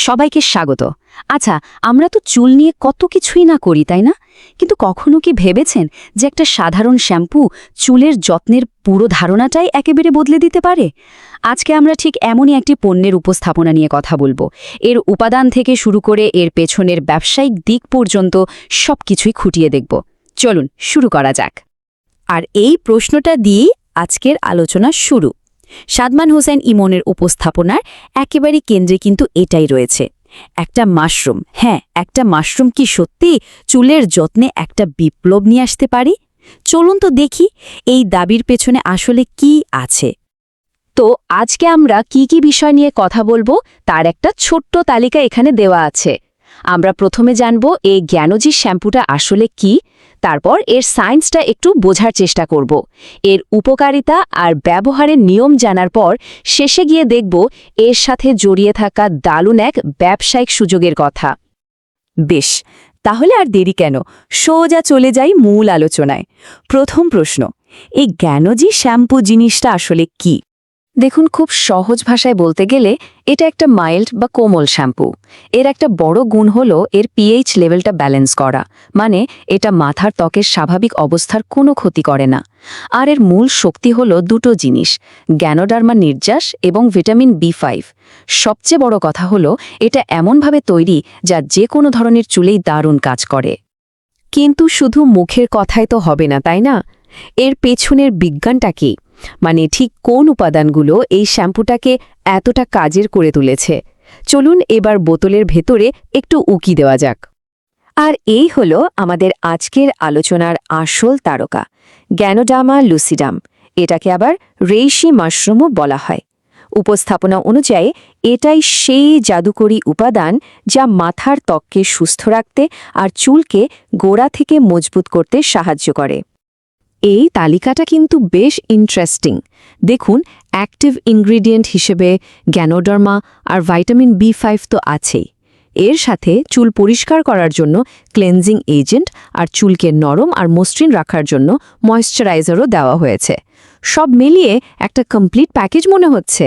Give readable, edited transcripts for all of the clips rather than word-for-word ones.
সবাইকে স্বাগত। আচ্ছা, আমরা তো চুল নিয়ে কত কিছুই না করি, তাই না? কিন্তু কখনো কি ভেবেছেন যে একটা সাধারণ শ্যাম্পু চুলের যত্নের পুরো ধারণাটাই একেবারে বদলে দিতে পারে? আজকে আমরা ঠিক এমনই একটি পণ্যের উপস্থাপনা নিয়ে কথা বলবো। এর উপাদান থেকে শুরু করে এর পেছনের ব্যবসায়িক দিক পর্যন্ত সবকিছুই খুঁটিয়ে দেখব। চলুন শুরু করা যাক। আর এই প্রশ্নটা দিয়েই আজকের আলোচনা শুরু। সাদমান হোসেন ইমনের উপস্থাপনার একেবারে কেন্দ্রে কিন্তু এটাই রয়েছে, একটা মাশরুম। হ্যাঁ, একটা মাশরুম কি সত্যি চুলের যত্নে একটা বিপ্লব নিয়ে আসতে পারে? চলুন তো দেখি এই দাবির পেছনে আসলে কি আছে। তো আজকে আমরা কি কি বিষয় নিয়ে কথা বলবো তার একটা ছোট্ট তালিকা এখানে দেওয়া আছে। আমরা প্রথমে জানব এই জ্ঞানজি শ্যাম্পুটা আসলে কি, তারপর এর সায়েন্সটা একটু বোঝার চেষ্টা করব, এর উপকারিতা আর ব্যবহারের নিয়ম জানার পর শেষে গিয়ে দেখব এর সাথে জড়িয়ে থাকা দারুণ এক ব্যবসায়িক সুযোগের কথা। বেশ, তাহলে আর দেরি কেন, সোজা চলে যাই মূল আলোচনায়। প্রথম প্রশ্ন, এই জ্ঞানজি শ্যাম্পু জিনিসটা আসলে কি? দেখুন, খুব সহজ ভাষায় বলতে গেলে এটা একটা মাইল্ড বা কোমল শ্যাম্পু। এর একটা বড় গুণ হলো এর পিএইচ লেভেলটা ব্যালেন্স করা, মানে এটা মাথার ত্বকের স্বাভাবিক অবস্থার কোনো ক্ষতি করে না। আর এর মূল শক্তি হলো দুটো জিনিস, গ্যানোডার্মা নির্যাস এবং ভিটামিন বি5। সবচেয়ে বড় কথা হলো এটা এমনভাবে তৈরি যা যে কোনো ধরনের চুলেই দারুণ কাজ করে। কিন্তু শুধু মুখের কথাই তো হবে না, তাই না? এর পেছনের বিজ্ঞানটা কি? মানে ঠিক কোন উপাদানগুলো এই শ্যাম্পুটাকে এতটা কাজের করে তুলেছে? চলুন এবার বোতলের ভেতরে একটু উকি দেওয়া যাক। আর এই হলো আমাদের আজকের আলোচনার আসল তারকা, গ্যানোডার্মা লুসিডাম। এটাকে আবার রেইশি মাশরুমও বলা হয়। উপস্থাপনা অনুযায়ী এটাই সেই জাদুকরী উপাদান যা মাথার ত্বককে সুস্থ রাখতে আর চুলকে গোড়া থেকে মজবুত করতে সাহায্য করে। এই তালিকাটা কিন্তু বেশ ইন্টারেস্টিং। দেখুন, অ্যাক্টিভ ইনগ্রিডিয়েন্ট হিসেবে গ্যানোডার্মা আর ভিটামিন বি5 তো আছেই। এর সাথে চুল পরিষ্কার করার জন্য ক্লেনজিং এজেন্ট আর চুলকে নরম আর মসৃণ রাখার জন্য ময়েশ্চারাইজারও দেওয়া হয়েছে। সব মিলিয়ে একটা কমপ্লিট প্যাকেজ মনে হচ্ছে।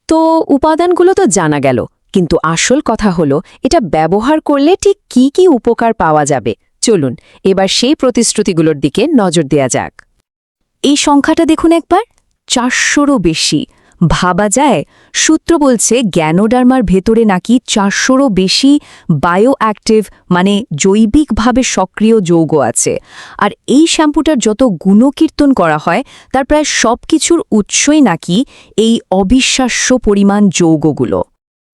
তো উপাদানগুলো তো জানা গেল, কিন্তু আসল কথা হলো এটা ব্যবহার করলে ঠিক কি কি উপকার পাওয়া যাবে। চলুন এবার সেই প্রতিশ্রুতিগুলোর দিকে নজর দেয়া যাক। এই সংখ্যাটা দেখুন একবার, 400রও বেশি। ভাবা যায়, সূত্র বলছে গ্যানোডার্মার ভেতরে নাকি 400রও বেশি বায়ো অ্যাক্টিভ মানে জৈবিকভাবে সক্রিয় যৌগ আছে। আর এই শ্যাম্পুটার যত গুণকীর্তন করা হয় তার প্রায় সব কিছুর উৎসই নাকি এই অবিশ্বাস্য পরিমাণ যৌগগুলো।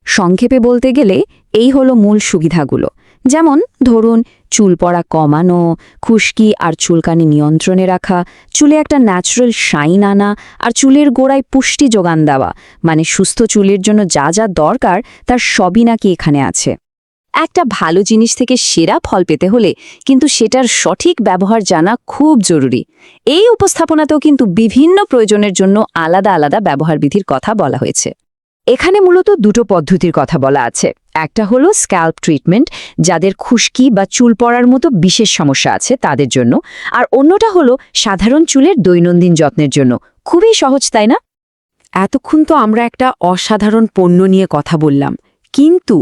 সংক্ষেপে বলতে গেলে এই হলো মূল সুবিধাগুলো। যেমন ধরুন, চুল পড়া কমানো, খুশকি আর চুলকানি নিয়ন্ত্রণে রাখা, চুলে একটা ন্যাচারাল শাইন আনা আর চুলের গোড়ায় পুষ্টি যোগান দেওয়া, মানে সুস্থ চুলের জন্য যা যা দরকার তার সবই নাকি এখানে আছে। একটা ভালো জিনিস থেকে সেরা ফল পেতে হলে কিন্তু সেটার সঠিক ব্যবহার জানা খুব জরুরি। এই উপস্থাপনাতেও কিন্তু বিভিন্ন প্রয়োজনের জন্য আলাদা আলাদা ব্যবহার বিধির কথা বলা হয়েছে। এখানে মূলত দুটো পদ্ধতির কথা বলা আছে। একটা হলো স্ক্যাল্প ট্রিটমেন্ট, যাদের খুশকি বা চুল পড়ার মতো বিশেষ সমস্যা আছে তাদের জন্য, আর অন্যটা হলো সাধারণ চুলের দৈনন্দিন যত্নের জন্য। খুবই সহজ, তাই না? এতক্ষণ তো আমরা একটা অসাধারণ পণ্য নিয়ে কথা বললাম, কিন্তু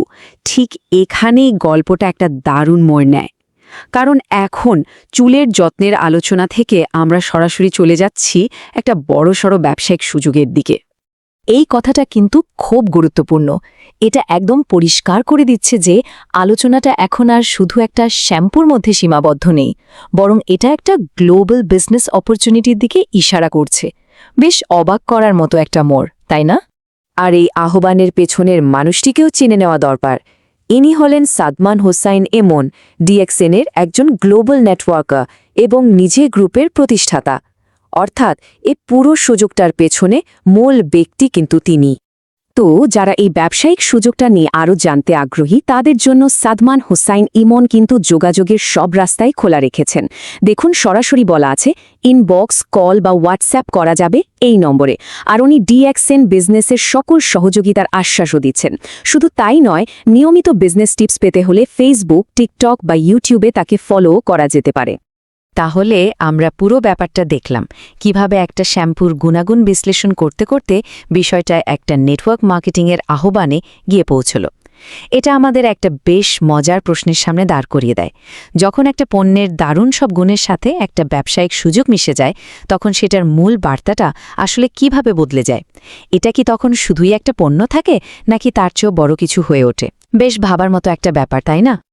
ঠিক এখানেই গল্পটা একটা দারুণ মোড় নেয়। কারণ এখন চুলের যত্নের আলোচনা থেকে আমরা সরাসরি চলে যাচ্ছি একটা বড়সড় ব্যবসায়িক সুযোগের দিকে। এই কথাটা কিন্তু খুব গুরুত্বপূর্ণ। এটা একদম পরিষ্কার করে দিচ্ছে যে আলোচনাটা এখন আর শুধু একটা শ্যাম্পুর মধ্যে সীমাবদ্ধ নেই, বরং এটা একটা গ্লোবাল বিজনেস অপরচুনিটির দিকে ইশারা করছে। বেশ অবাক করার মতো একটা মোড়, তাই না? আর এই আহ্বানের পেছনের মানুষটিকেও চিনে নেওয়া দরকার। ইনি হলেন সাদমান হোসাইন ইমন, ডিএক্সএনের একজন গ্লোবাল নেটওয়ার্কার এবং নিজে গ্রুপের প্রতিষ্ঠাতা। অর্থাৎ এই পুরো সুযোগটার পেছনে মূল ব্যক্তি কিন্তু তিনি। তো যারা এই ব্যবসায়িক সুযোগটা নিয়ে আরও জানতে আগ্রহী তাদের জন্য সাদমান হোসাইন ইমন কিন্তু যোগাযোগের সব রাস্তাই খোলা রেখেছেন। দেখুন, সরাসরি বলা আছে ইনবক্স, কল বা হোয়াটসঅ্যাপ করা যাবে এই নম্বরে। আর উনি ডিএক্সএন বিজনেসের সকল সহযোগিতার আশ্বাসও দিচ্ছেন। শুধু তাই নয়, নিয়মিত বিজনেস টিপস পেতে হলে ফেসবুক, টিকটক বা ইউটিউবে তাকে ফলো করা যেতে পারে। তাহলে আমরা পুরো ব্যাপারটা দেখলাম, কিভাবে একটা শ্যাম্পুর গুণাগুণ বিশ্লেষণ করতে করতে বিষয়টা একটা নেটওয়ার্ক মার্কেটিংয়ের আহ্বানে গিয়ে পৌঁছল। এটা আমাদের একটা বেশ মজার প্রশ্নের সামনে দাঁড় করিয়ে দেয়। যখন একটা পণ্যের দারুণ সব গুণের সাথে একটা ব্যবসায়িক সুযোগ মিশে যায়, তখন সেটার মূল বার্তাটা আসলে কিভাবে বদলে যায়? এটা কি তখন শুধুই একটা পণ্য থাকে, নাকি তার চেয়েও বড় কিছু হয়ে ওঠে? বেশ ভাবার মতো একটা ব্যাপার, তাই না?